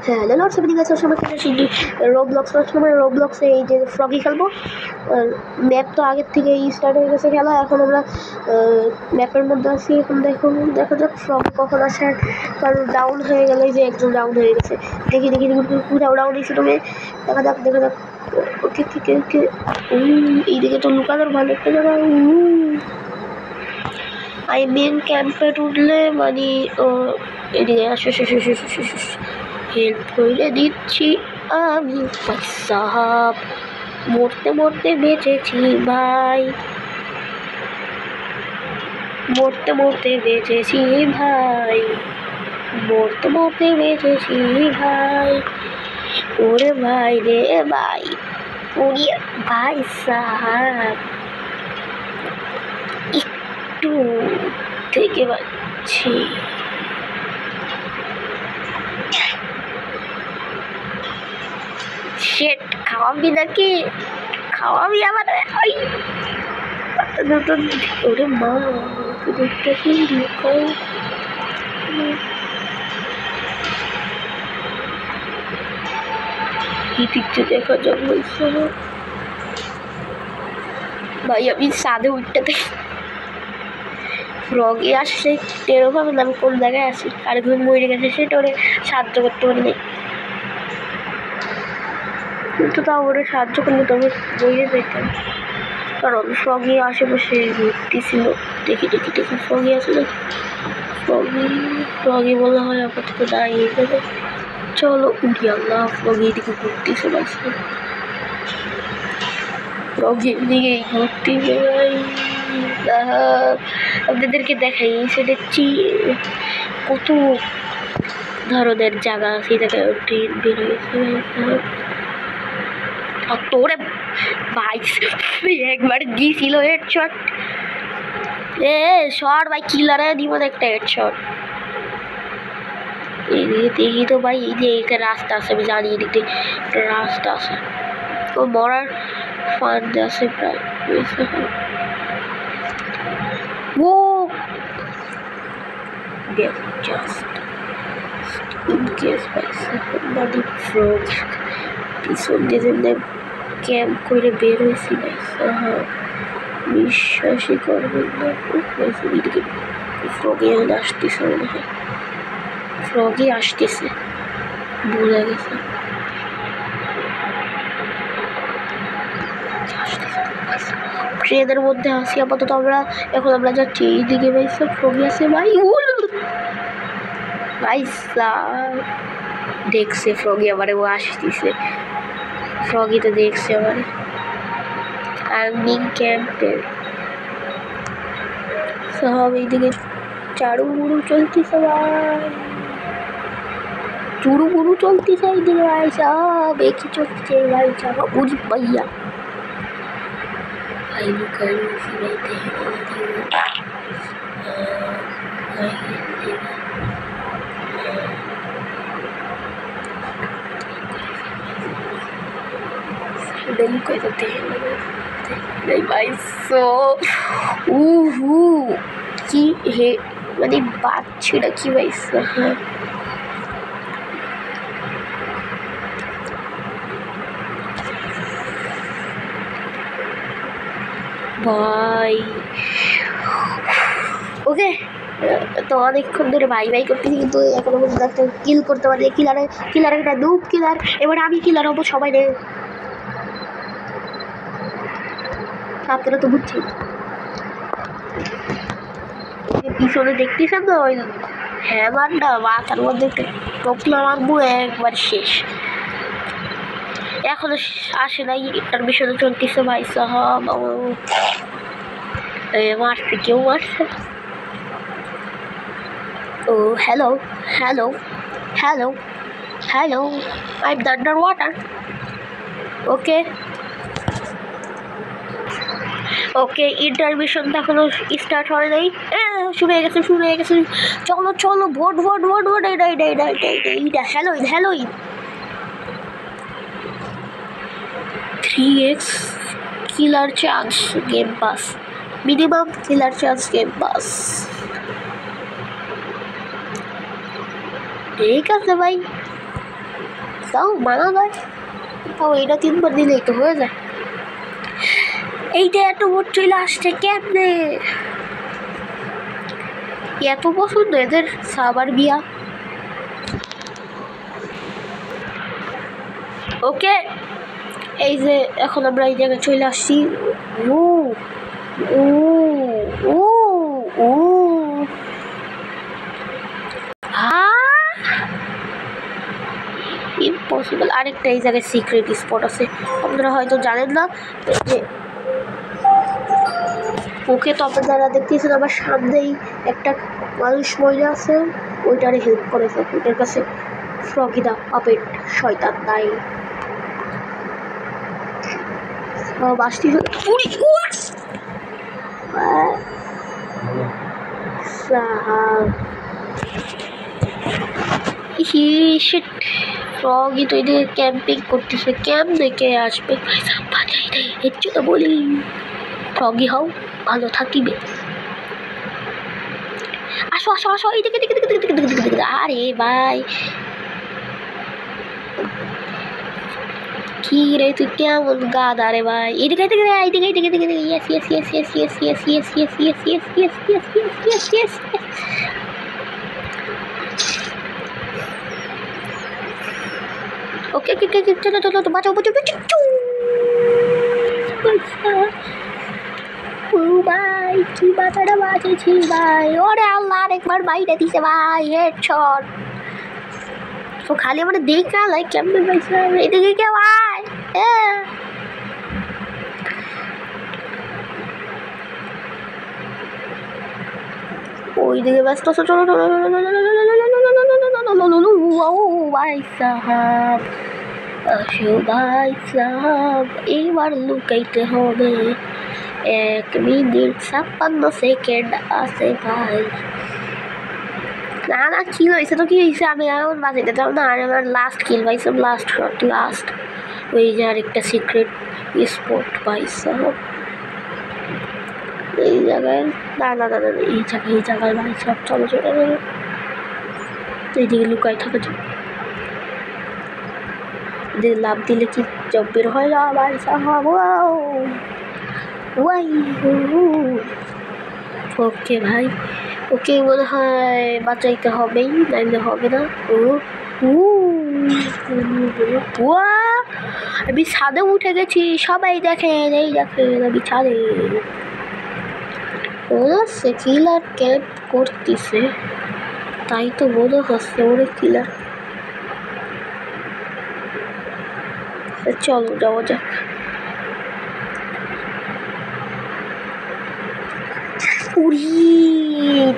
Hello Lords everything আছে সময় খেলে শিখি রোবলক্স সময় রোবলক্সে এই যে ফ্রগি খেলবো। ম্যাপ তো আগের থেকে স্টার্ট হয়ে গেছে খেলা, এখন আমরা ম্যাপের মধ্যে আছি। এখন দেখা যাক ফ্রগি কখন আসে, কারণ ডাউন হয়ে গেলে যে একজন ডাউন হয়ে গেছে। দেখি কোথাও ডাউন হয়েছে তুমি, দেখা যাক। ওকে ওকে ওকে এইদিকে তো লুকানোর ভালো একটা জায়গা। আই মেন ক্যাম্পে উঠলে মানে এদিকে হেল্প করে দিচ্ছি আমি সাহাব। মরতে মরতে বেঁচেছি ভাই, মরতে মরতে বেঁচেছি ভাই, মরতে মরতে বেঁচেছি ভাই। ওরে ভাই রে ভাই, ওরে ভাই সাহাব, একটু থেকে পাচ্ছি। শেট খাওয়াবি নাকি? খাওয়াবি আমার? ওই ওরে মা, দেখতেছি লুকাই। দিচ্ছে দেখা যাক ভাই। আমি সাদে উঠতে থাকি, ফ্রগে আসছে টেরো পাবেন আমি কোন জায়গায় আছি। আর ঘুম মরে গেছে, সেটা ওরে সাহায্য করতে পারি নাই, কিন্তু তাও ওরে সাহায্য করলে তবে বইয়ে যেতাম, কারণ ফ্রগি আশেপাশে ঘুরতেছিল। দেখি ফ্রগি আছে নাকি। ফ্রগি বলা হয় আপাতত দাঁড়িয়ে যাবে। চলো উঠি আমরা। ফ্রগি এদিকে ঘুরতেছে, বাঁচবে ফ্রগি এদিকে ঘুরতেছে ভাই। আপনাদেরকে দেখাই সেটা কত ধরনের জায়গা আছে। জায়গায় ট্রেন বের হয়েছে তোরে ভাই। একবার গিয়েছিল হেডশট, শট ভাই, কিলারে দিব একটা হেডশট। দেখি তো ভাই, এই যে একটা রাস্তা আছে, আমি জানি এদিকে রাস্তা আছে, ও মরার ফান্ড আছে প্রায়। ও জাস্ট ইন কেস পাইছে বাড়ি ফ্রগ পিছন দিয়ে ক্যাম্প করে বের হয়েছি ভাই। বিশ্বাসই করবেন না, এদিকে ফ্রগে এখন আসতেছে মনে হয়। ফ্রগে আসতেছে, ভুলে গেছে। ট্রেনের মধ্যে আসি আপাতত আমরা। এখন আমরা যাচ্ছি এইদিকে ভাই, সব ফ্রগে আছে ভাই। ভাই দেখছে ফ্রগি আবার, ও আসতেছে। ফ্রগি তো দেখছে আবার। আর্মিং ক্যাম্পের সব এইদিকে চারু বুড়ু চলতেছে ভাই, চুরু বুড়ু চলতেছে এইদিকে ভাই। সব একই চলছে ভাই, চাপা বুঝি ভাইয়া ভাই। লুকাই ভাই। সো কি হে মানে বাচ্চিটা কি ভাই। হ্যাঁ ভাই, ওকে তো অনেকক্ষণ ধরে ভাই করতেছি, কিন্তু এখনো পর্যন্ত একটা কিল করতে পারি। কিলার একটা দুপ কিলার। এবার আমি কিলার হবো সবাই রে। আপনারা তো বুঝছেন, পিছনে দেখতেছেন তো ওই হ্যামারটা মাথার মধ্যে টোপলা মারবো, একবার শেষ। এখনো আসে নাই, এটার বিষয়ে চলতেছে ভাই সাহাব। মারছে, কেউ মারছে। ও hello hello hello hello, I am under water. Okay okay, ইন্টারমিশনটা এখনো স্টার্ট হয় নাই। শুরু হয়ে গেছে। চলো ভোট। এইটা হ্যালোইন 3x কিলার চান্স গেম পাস, মিনিমাম কিলার চান্স গেম পাস। ঠিক আছে ভাই, তাও মানা যায়, তাও এটা 3 বার দিলেই তো হয়ে যায়। এইটা এত ভোট চলে আসছে কেমনে? এত পছন্দ এদের সাবার বিয়া। ওকে, এই যে এখন আমরা এই জায়গায় চলে আসছি। ও ও ও ও ইম্পসিবল। আরেকটা এই জায়গায় সিক্রেট স্পট আছে, আপনারা হয়তো জানেন না। যে ওকে তো আপনারা দেখতেছেন আমার সামনেই একটা মানুষ মহিলা আছে, ওইটারে হেল্প করেছে। ওইটার কাছে ফ্রগি দা পাপেট শয়তান নাই। বাসটি ফ্রগি তো এদিকে ক্যাম্পিং করতেছে, ক্যাম্প দেখে আসবে। এর জন্য বলি ফ্রগি হও, ভালো থাকিবে। আসো আসো আসো, এইদিকে দিকে দিকে দিকে দিকে দিকে। আরে ভাই কি রে তুই কেমন গাদা রে ভাই? এদিকে এদিকে এইদিকে এইদিকে দিকে দিকে। Yes yes yes yes yes yes yes yes yes yes yes yes yes yes yes. Okay okay okay, চলো চলো তো বাঁচাও বাঁচাও বাঁচাও। ও ভাই কি বাঁচাটা বাঁচেছি ভাই। ওরে আল্লাহ, আরেকবার বাইরে দিছে ভাই, হেডশট। তো খালি আমরা দেখা লাই কেমন পাইছে। এদিকে কে ভাই? ওইদিকে ব্যস্ত আছো, চলো চলো ভাই সাহাব, আসো ভাই সাহাব, এইবার লুকাইতে হবে। 1 মিনিট 56 সেকেন্ড আছে ভাই। না না কি হয়েছে তো কি হয়েছে, আমি এখন বাঁচাইতে চাও না। আর আমার লাস্ট কিল পাইছিলাম, লাস্ট শট লাস্ট। ওই যে আরেকটা সিক্রেট স্পট পাইছিলাম এই জায়গায়। না না না না, এই জায়গায় ভাই সব। চলো চলো চলো, এইদিকে লুকাই থাকে। লাভ দিলে কি জব বের হয়ে যাওয়া ভাই সাহাব। ওকে ভাই, ওকে মনে হয় বাঁচাইতে হবেই, নাইলে হবে না। আমি ছাদে উঠে গেছি, সবাই দেখেন, এই দেখেন আমি ছাদে। সে কিলার ক্যাম্প করতেছে, তাই তো মনে হচ্ছে ওরে কিলার। চলো যাওয়া যাক।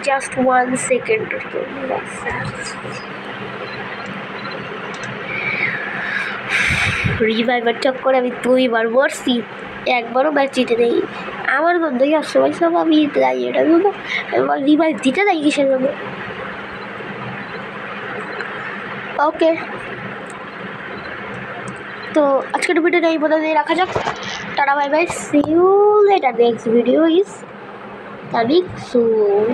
Just 1 second. রিভাইভার চক্করে আমি 2 বার মরছি, একবারও ম্যাচ জিতে নেই। আমার বন্ধুই আসছে ভাই সব, আমি যাই এটা জন্য রিভাইভ দিতে যাই কিসের জন্য। ওকে, তো আজকের ভিডিওটা এই পর্যন্ত রাখা যাক। Tata bye bye, see you later. Next video is coming soon.